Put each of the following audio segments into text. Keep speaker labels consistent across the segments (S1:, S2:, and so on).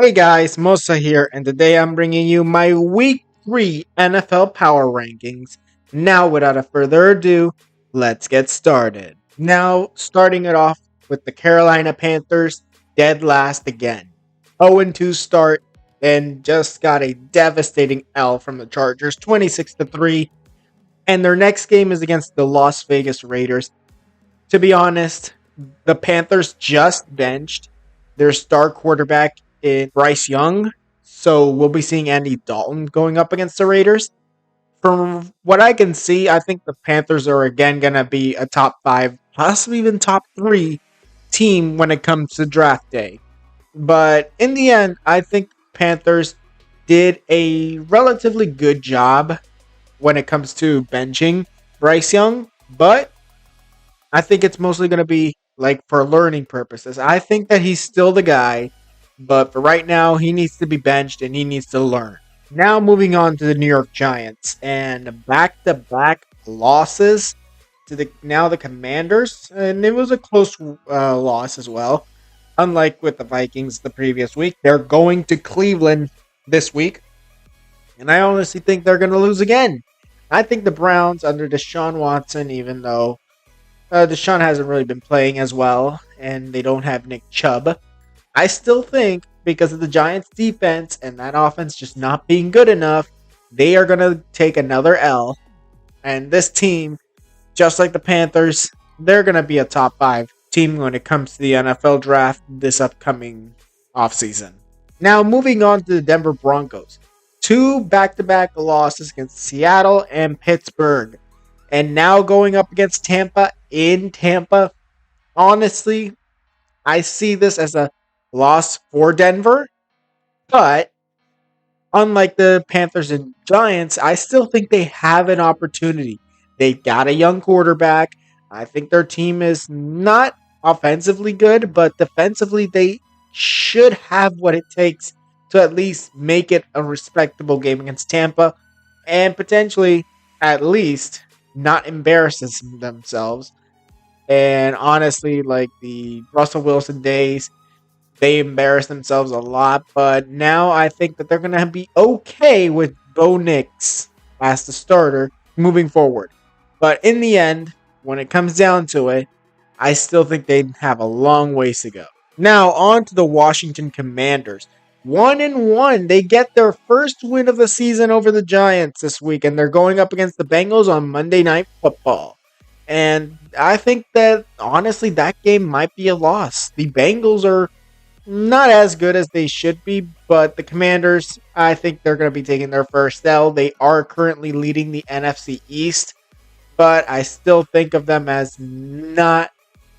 S1: Hey guys, Mosa here, and today I'm bringing you my Week 3 NFL Power Rankings. Now, without a further ado, let's get started. Now, starting it off with the Carolina Panthers, dead last again. 0-2 start, and just got a devastating L from the Chargers, 26-3. And their next game is against the Las Vegas Raiders. To be honest, the Panthers just benched their star quarterback in Bryce Young. So we'll be seeing Andy Dalton going up against the Raiders. From what I can see, I think the Panthers are again going to be a top five, possibly even top three team when it comes to draft day. But in the end, I think Panthers did a relatively good job when it comes to benching Bryce Young. But I think it's mostly going to be like for learning purposes. I think that he's still the guy, but for right now, he needs to be benched and he needs to learn. Now, moving on to the New York Giants and back-to-back losses to the Commanders, and it was a close loss as well. Unlike with the Vikings the previous week, they're going to Cleveland this week, and I honestly think they're going to lose again. I think the Browns under Deshaun Watson, even though Deshaun hasn't really been playing as well, and they don't have Nick Chubb. I still think because of the Giants' defense and that offense just not being good enough, they are going to take another L. And this team, just like the Panthers, they're going to be a top five team when it comes to the NFL draft this upcoming offseason. Now, moving on to the Denver Broncos. Two back-to-back losses against Seattle and Pittsburgh. And now going up against Tampa in Tampa. Honestly, I see this as a loss for Denver. But unlike the Panthers and Giants, I still think they have an opportunity. They've got a young quarterback. I think their team is not offensively good, but defensively, they should have what it takes to at least make it a respectable game against Tampa and potentially, at least, not embarrass themselves. And honestly, like the Russell Wilson days, they embarrassed themselves a lot. But now I think that they're going to be okay with Bo Nix as the starter moving forward. But in the end, when it comes down to it, I still think they have a long ways to go. Now, on to the Washington Commanders. 1-1. They get their first win of the season over the Giants this week, and they're going up against the Bengals on Monday Night Football. And I think that, honestly, that game might be a loss. The Bengals are not as good as they should be, but the Commanders, I think they're going to be taking their first L. They are currently leading the NFC East, but I still think of them as not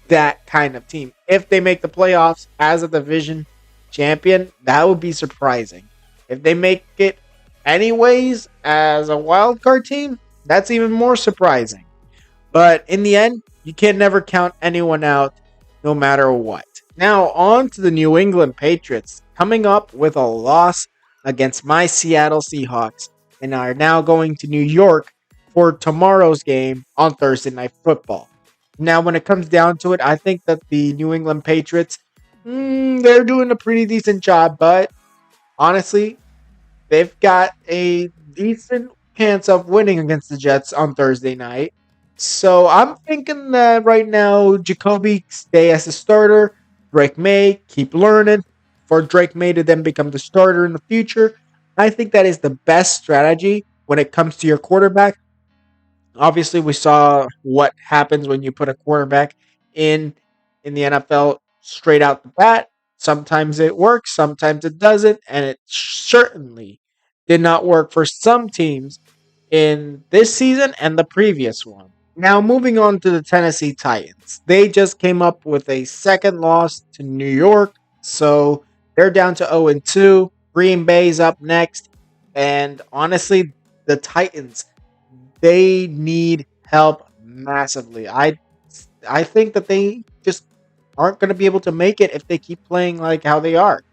S1: that kind of team. If they make the playoffs as a division champion, that would be surprising. If they make it anyways as a wild card team, that's even more surprising. But in the end, you can never count anyone out no matter what. Now, on to the New England Patriots, coming up with a loss against my Seattle Seahawks, and are now going to New York for tomorrow's game on Thursday Night Football. Now, when it comes down to it, I think that the New England Patriots, they're doing a pretty decent job, but honestly, they've got a decent chance of winning against the Jets on Thursday night. So I'm thinking that right now, Jacoby stay as a starter. Drake May keep learning for Drake May to then become the starter in the future. I think that is the best strategy when it comes to your quarterback. Obviously, we saw what happens when you put a quarterback in the NFL straight out the bat. Sometimes it works, sometimes it doesn't, and it certainly did not work for some teams in this season and the previous one. Now, moving on to the Tennessee Titans. They just came up with a second loss to New York, so they're down to 0-2. Green Bay's up next, and honestly, the Titans, they need help massively. I think that they just aren't going to be able to make it if they keep playing like how they are.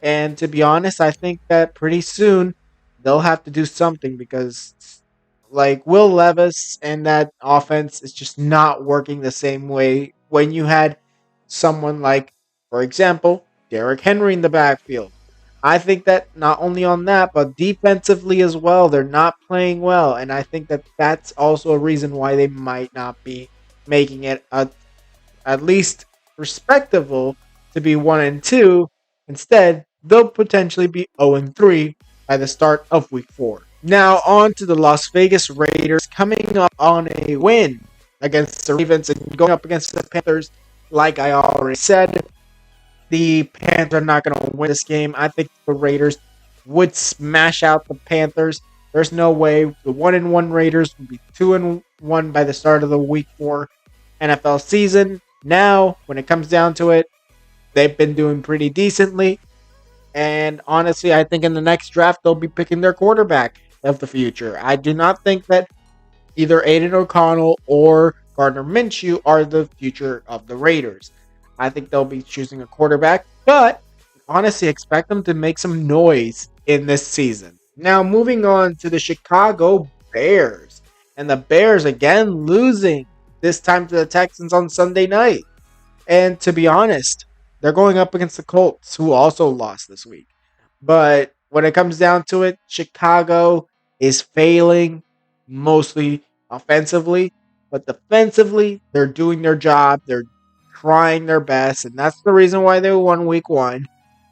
S1: And to be honest, I think that pretty soon they'll have to do something because like Will Levis and that offense is just not working the same way when you had someone like, for example, Derrick Henry in the backfield. I think that not only on that, but defensively as well, they're not playing well. And I think that that's also a reason why they might not be making it at least respectable to be 1-2. Instead, they'll potentially be 0-3 by the start of week 4. Now, on to the Las Vegas Raiders coming up on a win against the Ravens and going up against the Panthers. Like I already said, the Panthers are not going to win this game. I think the Raiders would smash out the Panthers. There's no way the 1-1 Raiders would be 2-1 by the start of the week 4 NFL season. Now, when it comes down to it, they've been doing pretty decently. And honestly, I think in the next draft, they'll be picking their quarterback of the future. I do not think that either Aiden O'Connell or Gardner Minshew are the future of the Raiders. I think they'll be choosing a quarterback, but honestly, expect them to make some noise in this season. Now, moving on to the Chicago Bears. And the Bears again losing, this time to the Texans on Sunday night. And to be honest, they're going up against the Colts, who also lost this week. But when it comes down to it, Chicago is failing mostly offensively, but defensively, they're doing their job. They're trying their best, and that's the reason why they won week 1.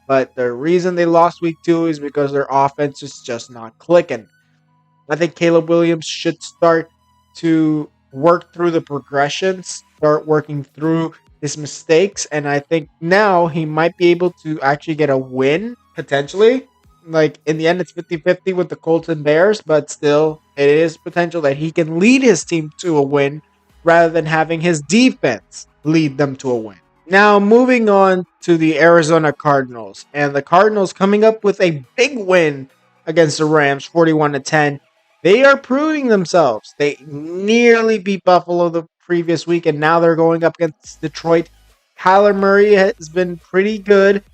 S1: But the reason they lost week 2 is because their offense is just not clicking. I think Caleb Williams should start to work through the progressions, start working through his mistakes, and I think now he might be able to actually get a win, potentially. Like, in the end, it's 50-50 with the Colts and Bears, but still, it is potential that he can lead his team to a win rather than having his defense lead them to a win. Now, moving on to the Arizona Cardinals, and the Cardinals coming up with a big win against the Rams, 41-10. They are proving themselves. They nearly beat Buffalo the previous week, and now they're going up against Detroit. Kyler Murray has been pretty good.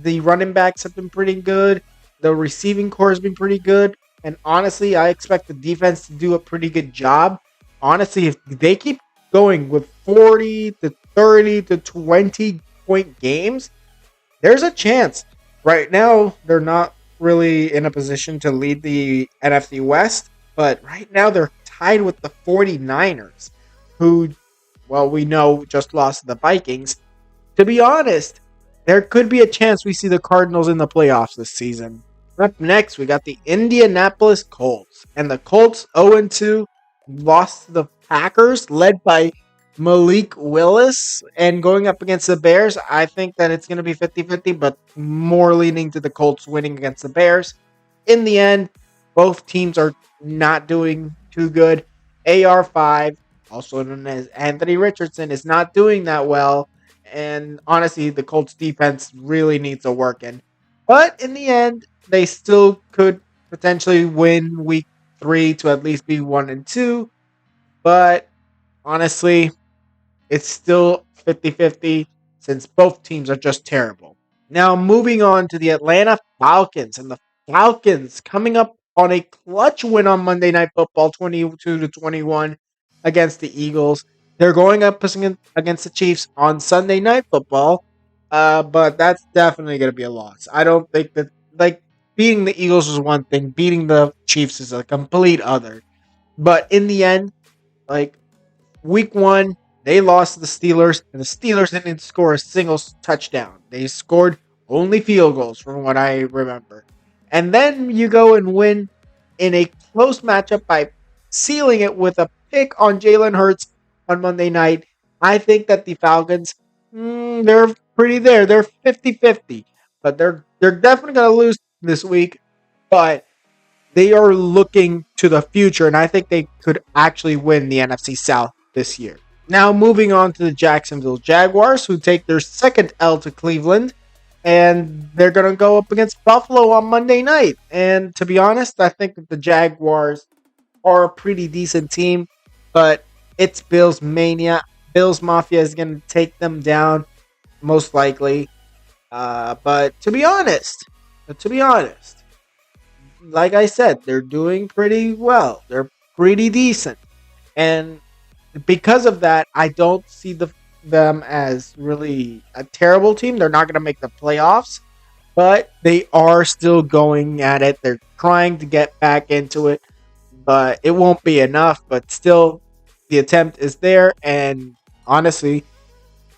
S1: The running backs have been pretty good. The receiving core has been pretty good. And honestly, I expect the defense to do a pretty good job. Honestly, if they keep going with 40 to 30 to 20 point games, there's a chance. Right now, they're not really in a position to lead the NFC West, but right now they're tied with the 49ers, who, well, we know just lost to the Vikings. To be honest, there could be a chance we see the Cardinals in the playoffs this season. Up next, we got the Indianapolis Colts. And the Colts 0-2 lost to the Packers, led by Malik Willis. And going up against the Bears, I think that it's going to be 50-50, but more leaning to the Colts winning against the Bears. In the end, both teams are not doing too good. AR5, also known as Anthony Richardson, is not doing that well. And honestly, the Colts defense really needs a work in. But in the end, they still could potentially win week 3 to at least be 1-2. But honestly, it's still 50-50 since both teams are just terrible. Now, moving on to the Atlanta Falcons. And the Falcons coming up on a clutch win on Monday Night Football, 22-21 against the Eagles. They're going up against the Chiefs on Sunday Night Football, but that's definitely going to be a loss. I don't think that, like, beating the Eagles is one thing, beating the Chiefs is a complete other. But in the end, like, week 1, they lost to the Steelers, and the Steelers didn't score a single touchdown. They scored only field goals, from what I remember. And then you go and win in a close matchup by sealing it with a pick on Jalen Hurts on Monday night. I think that the Falcons, they're pretty there. They're 50-50. But they're definitely going to lose this week. But they are looking to the future, and I think they could actually win the NFC South this year. Now moving on to the Jacksonville Jaguars, who take their second L to Cleveland. And they're going to go up against Buffalo on Monday night. And to be honest, I think that the Jaguars are a pretty decent team. But it's Bills Mania. Bills Mafia is going to take them down, most likely. But to be honest, like I said, they're doing pretty well. They're pretty decent. And because of that, I don't see them as really a terrible team. They're not going to make the playoffs. but they are still going at it. They're trying to get back into it, but it won't be enough. But still, the attempt is there, and honestly,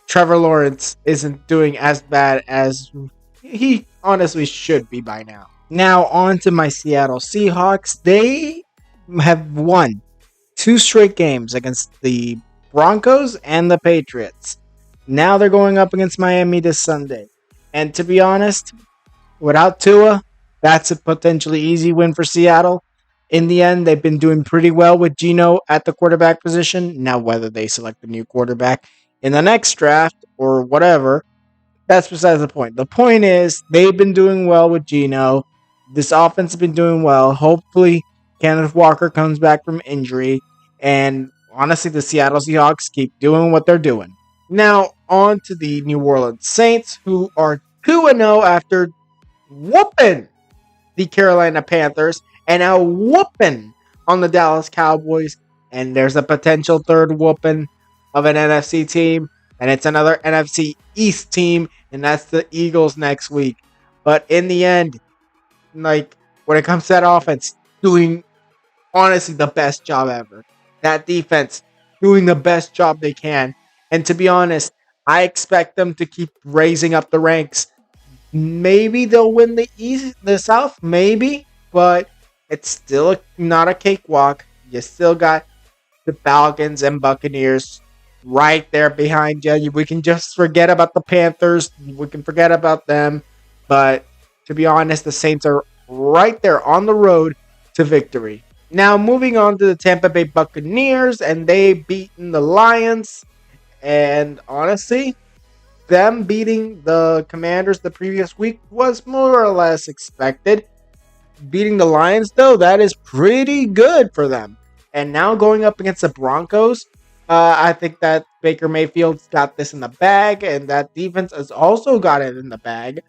S1: Trevor Lawrence isn't doing as bad as he honestly should be by now. Now, on to my Seattle Seahawks. They have won two straight games against the Broncos and the Patriots. Now they're going up against Miami this Sunday. And to be honest, without Tua, that's a potentially easy win for Seattle. In the end, they've been doing pretty well with Geno at the quarterback position. Now, whether they select a new quarterback in the next draft or whatever, that's besides the point. The point is, they've been doing well with Geno. This offense has been doing well. Hopefully, Kenneth Walker comes back from injury. And honestly, the Seattle Seahawks keep doing what they're doing. Now, on to the New Orleans Saints, who are 2-0 after whooping the Carolina Panthers and a whooping on the Dallas Cowboys. And there's a potential third whooping of an NFC team, and it's another NFC East team, and that's the Eagles next week. But in the end, like when it comes to that offense, doing honestly the best job ever. That defense doing the best job they can. And to be honest, I expect them to keep raising up the ranks. Maybe they'll win the East, the South, maybe, but it's still not a cakewalk. You still got the Falcons and Buccaneers right there behind you. We can just forget about the Panthers. We can forget about them. But to be honest, the Saints are right there on the road to victory. Now, moving on to the Tampa Bay Buccaneers, and they beaten the Lions. And honestly, them beating the Commanders the previous week was more or less expected. Beating the Lions, though, that is pretty good for them. And now going up against the Broncos, I think that Baker Mayfield's got this in the bag, and that defense has also got it in the bag.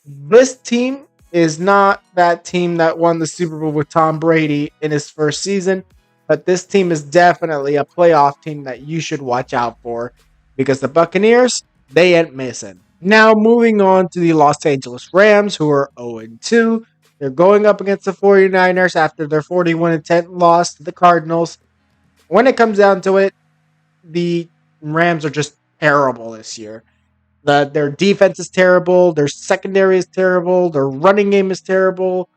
S1: This team is not that team that won the Super Bowl with Tom Brady in his first season, but this team is definitely a playoff team that you should watch out for because the Buccaneers, they ain't missing. Now, moving on to the Los Angeles Rams, who are 0-2. They're going up against the 49ers after their 41-10 loss to the Cardinals. When it comes down to it, the Rams are just terrible this year. Their defense is terrible. Their secondary is terrible. Their running game is terrible.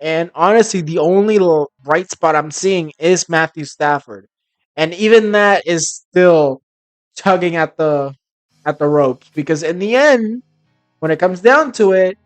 S1: And honestly, the only bright spot I'm seeing is Matthew Stafford. And even that is still tugging at the ropes because in the end, when it comes down to it,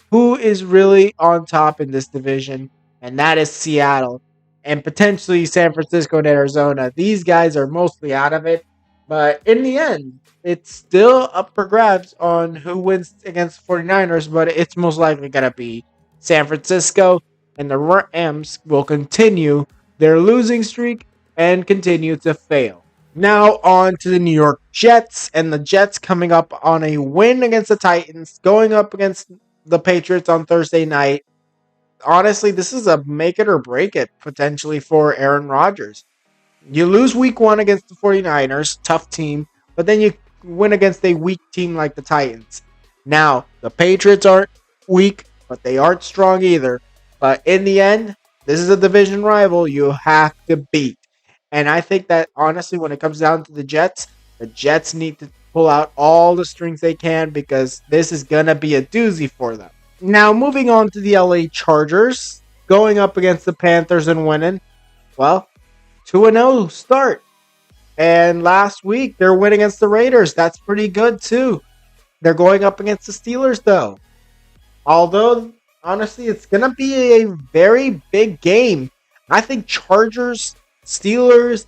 S1: who is really on top in this division? And that is Seattle and potentially San Francisco and Arizona. These guys are mostly out of it. But in the end, it's still up for grabs on who wins against the 49ers, but it's most likely going to be San Francisco, and the Rams will continue their losing streak and continue to fail. Now on to the New York Jets, and the Jets coming up on a win against the Titans, going up against the Patriots on Thursday night. Honestly, this is a make it or break it potentially for Aaron Rodgers. You lose week one against the 49ers, tough team, but then you win against a weak team like the Titans. Now, the Patriots aren't weak, but they aren't strong either. But in the end, this is a division rival you have to beat. And I think that honestly, when it comes down to the Jets need to pull out all the strings they can because this is going to be a doozy for them. Now, moving on to the LA Chargers, going up against the Panthers and winning. Well, 2-0 start. And last week, their win against the Raiders. That's pretty good, too. They're going up against the Steelers, though. Although, honestly, it's going to be a very big game. I think Chargers, Steelers,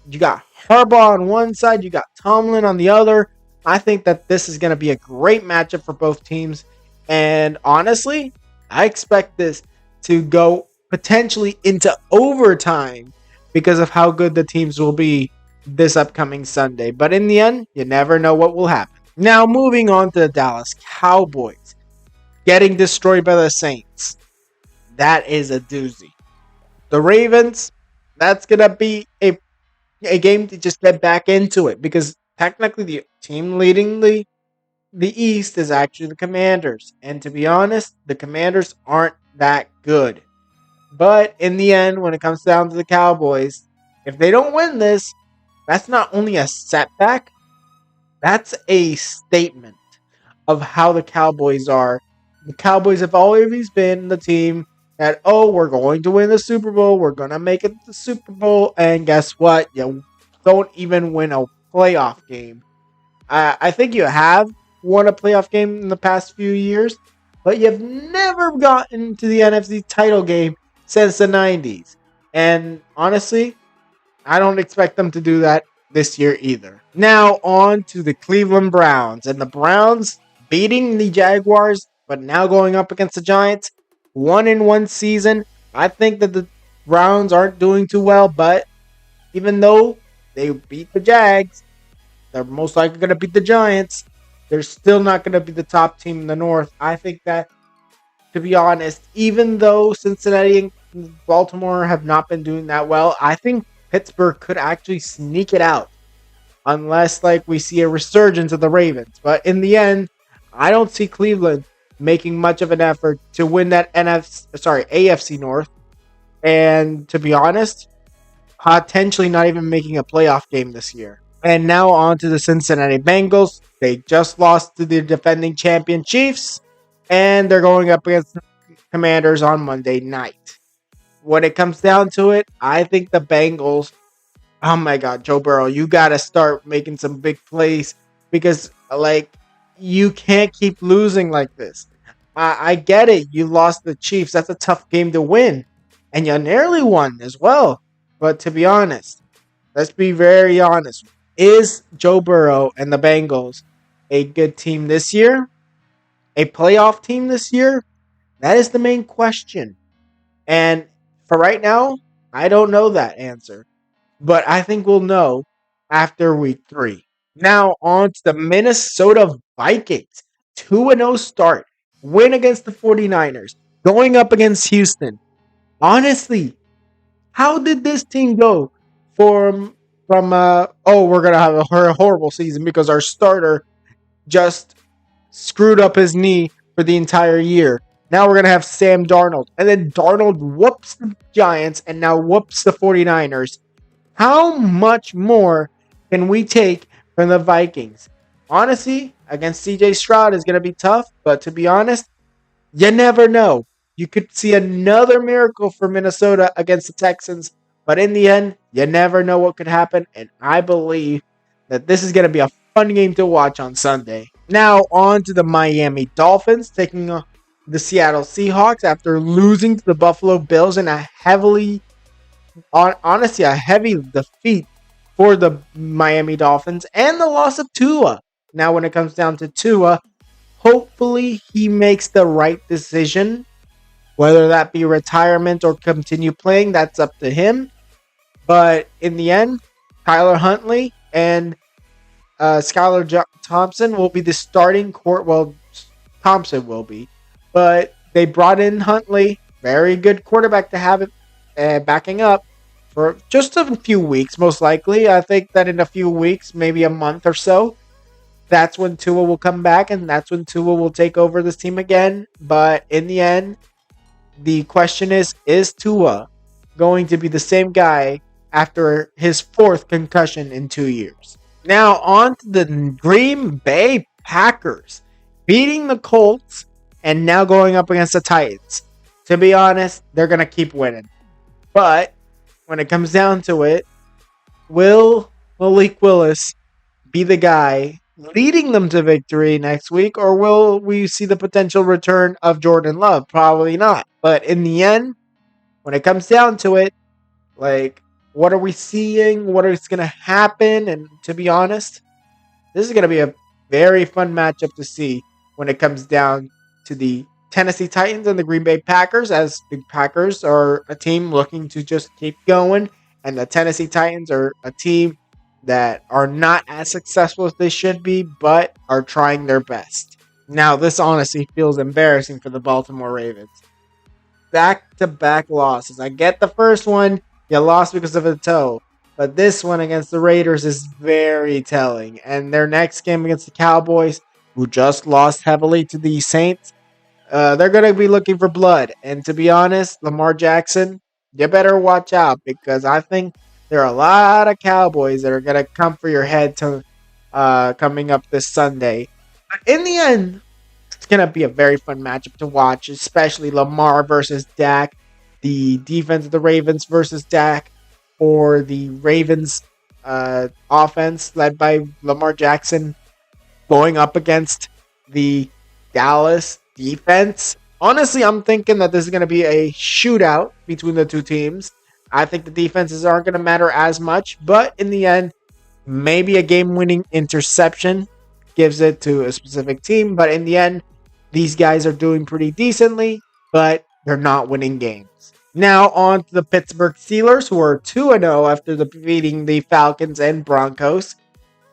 S1: you got Harbaugh on one side, you got Tomlin on the other. I think that this is going to be a great matchup for both teams. And honestly, I expect this to go potentially into overtime because of how good the teams will be this upcoming Sunday. But in the end, you never know what will happen. Now, moving on to the Dallas Cowboys. Getting destroyed by the Saints. That is a doozy. The Ravens, that's going to be a game to just get back into it because technically the team leading the the East is actually the Commanders. And to be honest, the Commanders aren't that good. But in the end, when it comes down to the Cowboys, if they don't win this, that's not only a setback, that's a statement of how the Cowboys are. The Cowboys have always been the team that, oh, we're going to win the Super Bowl. We're going to make it to the Super Bowl. And guess what? You don't even win a playoff game. I think you have won a playoff game in the past few years, but you've never gotten to the NFC title game since the 90s. And honestly, I don't expect them to do that this year either. Now, on to the Cleveland Browns. And the Browns beating the Jaguars, but now going up against the Giants. 1-1 season. I think that the Browns aren't doing too well, but even though they beat the Jags, they're most likely going to beat the Giants. They're still not going to be the top team in the North. I think that, to be honest, even though Cincinnati and Baltimore have not been doing that well, I think Pittsburgh could actually sneak it out unless like we see a resurgence of the Ravens. But in the end, I don't see Cleveland making much of an effort to win that AFC North. And to be honest, potentially not even making a playoff game this year. And now on to the Cincinnati Bengals. They just lost to the defending champion Chiefs, and they're going up against the Commanders on Monday night. When it comes down to it, I think the Bengals, oh my God, Joe Burrow, you got to start making some big plays because, like, you can't keep losing like this. I get it. You lost the Chiefs. That's a tough game to win. And you nearly won as well. But to be honest, let's be very honest. Is Joe Burrow and the Bengals a good team this year? A playoff team this year? That is the main question. And for right now, I don't know that answer. But I think we'll know after week 3. Now on to the Minnesota Vikings. 2-0 start. Win against the 49ers. Going up against Houston. Honestly, how did this team go from we're gonna have a horrible season because our starter just screwed up his knee for the entire year. Now we're gonna have Sam Darnold, and then Darnold whoops the Giants and now whoops the 49ers. How much more can we take from the Vikings? Honestly, against CJ Stroud is gonna be tough, but to be honest, you never know. You could see another miracle for Minnesota against the Texans, but in the end, you never know what could happen, and I believe that this is going to be a fun game to watch on Sunday. Now, on to the Miami Dolphins taking the Seattle Seahawks after losing to the Buffalo Bills in a honestly, a heavy defeat for the Miami Dolphins and the loss of Tua. Now, when it comes down to Tua, hopefully he makes the right decision. Whether that be retirement or continue playing, that's up to him. But in the end, Tyler Huntley and Skylar Thompson will be the starting court. Well, Thompson will be. But they brought in Huntley, very good quarterback to have it backing up for just a few weeks, most likely. I think that in a few weeks, maybe a month or so, that's when Tua will come back and that's when Tua will take over this team again. But in the end, the question is Tua going to be the same guy after his 4th concussion in 2 years? Now on to the Green Bay Packers beating the Colts and now going up against the Titans. To be honest, they're going to keep winning. But when it comes down to it, will Malik Willis be the guy leading them to victory next week, or will we see the potential return of Jordan Love? Probably not. But in the end, when it comes down to it, like, what are we seeing? What is going to happen? And to be honest, this is going to be a very fun matchup to see when it comes down to the Tennessee Titans and the Green Bay Packers, as the Packers are a team looking to just keep going, and the Tennessee Titans are a team that are not as successful as they should be, but are trying their best. Now, this honestly feels embarrassing for the Baltimore Ravens. Back-to-back losses. I get the first one, you lost because of a toe, but this one against the Raiders is very telling. And their next game against the Cowboys, who just lost heavily to the Saints. They're going to be looking for blood. And to be honest, Lamar Jackson, you better watch out because I think there are a lot of Cowboys that are going to come for your head to coming up this Sunday. But in the end, it's going to be a very fun matchup to watch, especially Lamar versus Dak, the defense of the Ravens versus Dak, or the Ravens offense led by Lamar Jackson going up against the Dallas defense. Honestly, I'm thinking that this is going to be a shootout between the two teams. I think the defenses aren't going to matter as much, but in the end, maybe a game winning interception gives it to a specific team. But in the end, these guys are doing pretty decently, but they're not winning games. Now on to the Pittsburgh Steelers, who are 2-0 after defeating the Falcons and Broncos.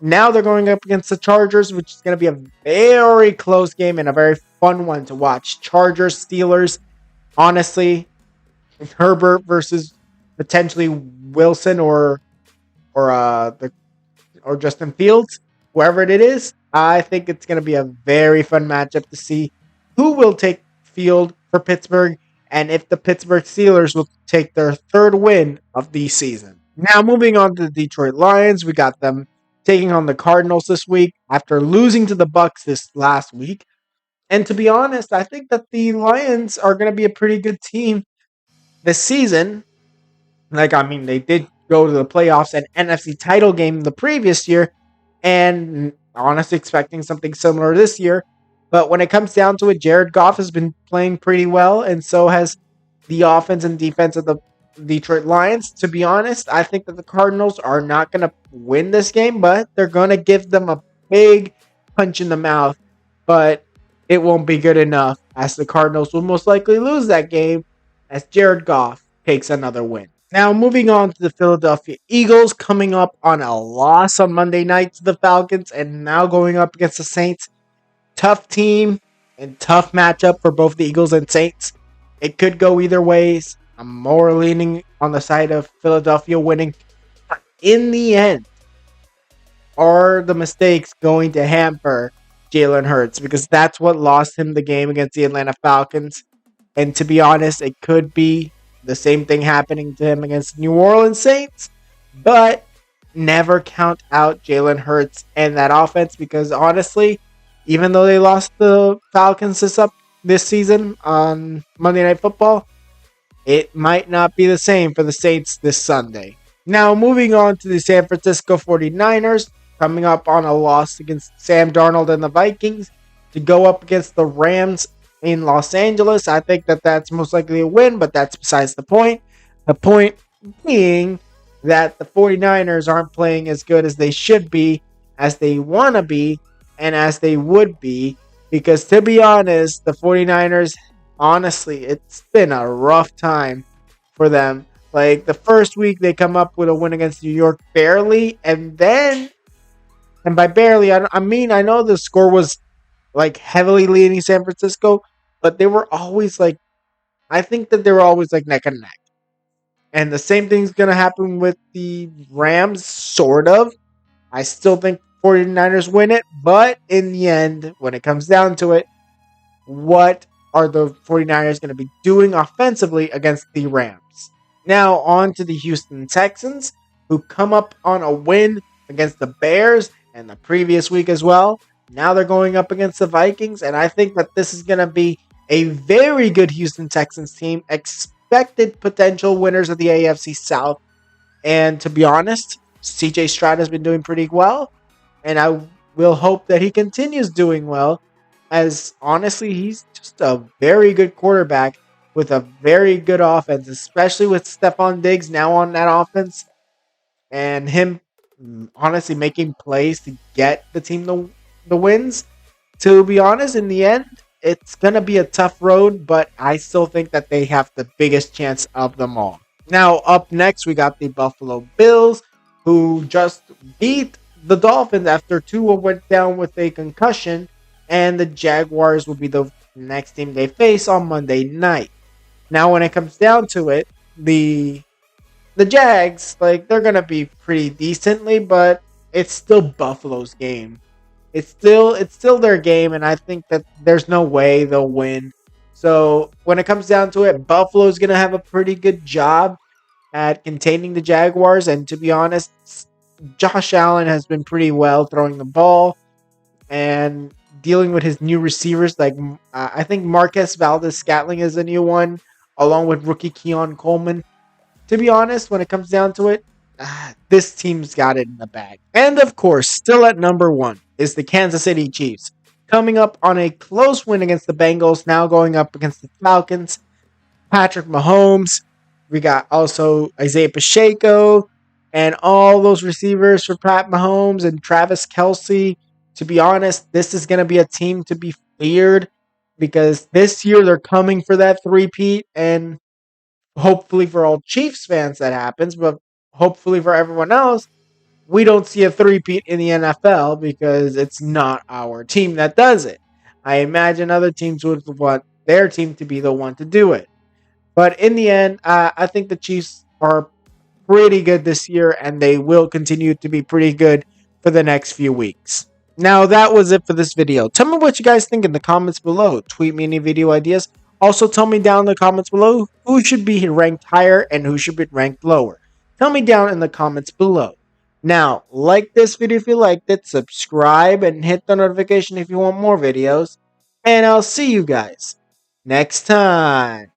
S1: Now they're going up against the Chargers, which is going to be a very close game and a very fun one to watch. Chargers, Steelers. Honestly, Herbert versus potentially Wilson or Justin Fields, whoever it is. I think it's going to be a very fun matchup to see who will take field for Pittsburgh and if the Pittsburgh Steelers will take their third win of the season. Now, moving on to the Detroit Lions, we got them taking on the Cardinals this week after losing to the Bucks this last week. And to be honest, I think that the Lions are going to be a pretty good team this season. They did go to the playoffs and NFC title game the previous year, and honestly expecting something similar this year. But when it comes down to it, Jared Goff has been playing pretty well, and so has the offense and defense of the Detroit Lions. To be honest, I think that the Cardinals are not going to win this game, but they're going to give them a big punch in the mouth. But it won't be good enough, as the Cardinals will most likely lose that game as Jared Goff takes another win. Now, moving on to the Philadelphia Eagles, coming up on a loss on Monday night to the Falcons and now going up against the Saints. Tough team and tough matchup for both the Eagles and Saints. It could go either ways. I'm more leaning on the side of Philadelphia winning. But in the end, are the mistakes going to hamper Jalen Hurts? Because that's what lost him the game against the Atlanta Falcons. And to be honest, it could be the same thing happening to him against New Orleans Saints. But never count out Jalen Hurts and that offense because honestly, even though they lost the Falcons this season on Monday Night Football, it might not be the same for the Saints this Sunday. Now, moving on to the San Francisco 49ers, coming up on a loss against Sam Darnold and the Vikings to go up against the Rams in Los Angeles. I think that that's most likely a win, but that's besides the point. The point being that the 49ers aren't playing as good as they should be, as they want to be, and as they would be. Because to be honest, the 49ers, honestly, it's been a rough time for them. Like the first week they come up with a win against New York barely, and by barely, I know the score was like heavily leading San Francisco, but they were always like, I think that they were always like neck and neck. And the same thing's going to happen with the Rams, sort of. I still think 49ers win it, but in the end, when it comes down to it, what are the 49ers going to be doing offensively against the Rams? Now, on to the Houston Texans, who come up on a win against the Bears and the previous week as well. Now they're going up against the Vikings, and I think that this is going to be a very good Houston Texans team, expected potential winners of the AFC South. And to be honest, CJ Stroud has been doing pretty well, and I will hope that he continues doing well, as honestly, he's just a very good quarterback with a very good offense, especially with Stephon Diggs now on that offense, and him honestly making plays to get the team the wins. To be honest, in the end, it's going to be a tough road, but I still think that they have the biggest chance of them all. Now, up next, we got the Buffalo Bills, who just beat the Dolphins after Tua went down with a concussion, and the Jaguars will be the next team they face on Monday night. Now, when it comes down to it, the Jags, they're going to be pretty decently, but it's still Buffalo's game. it's still their game, and I think that there's no way they'll win. So when it comes down to it, Buffalo's gonna have a pretty good job at containing the Jaguars. And to be honest, Josh Allen has been pretty well throwing the ball and dealing with his new receivers. Like I think Marquez Valdez Scantling is a new one, along with rookie Keon Coleman. To be honest, when it comes down to it, this team's got it in the bag. And of course, still at number one is the Kansas City Chiefs, coming up on a close win against the Bengals, now going up against the Falcons. Patrick Mahomes. We got also Isaiah Pacheco and all those receivers for Pat Mahomes and Travis Kelsey. To be honest, this is going to be a team to be feared because this year they're coming for that three-peat, and hopefully for all Chiefs fans that happens, but hopefully for everyone else, we don't see a three-peat in the NFL because it's not our team that does it. I imagine other teams would want their team to be the one to do it. But in the end, I think the Chiefs are pretty good this year, and they will continue to be pretty good for the next few weeks. Now, that was it for this video. Tell me what you guys think in the comments below. Tweet me any video ideas. Also, tell me down in the comments below who should be ranked higher and who should be ranked lower. Tell me down in the comments below. Now, like this video if you liked it, subscribe, and hit the notification if you want more videos. And I'll see you guys next time.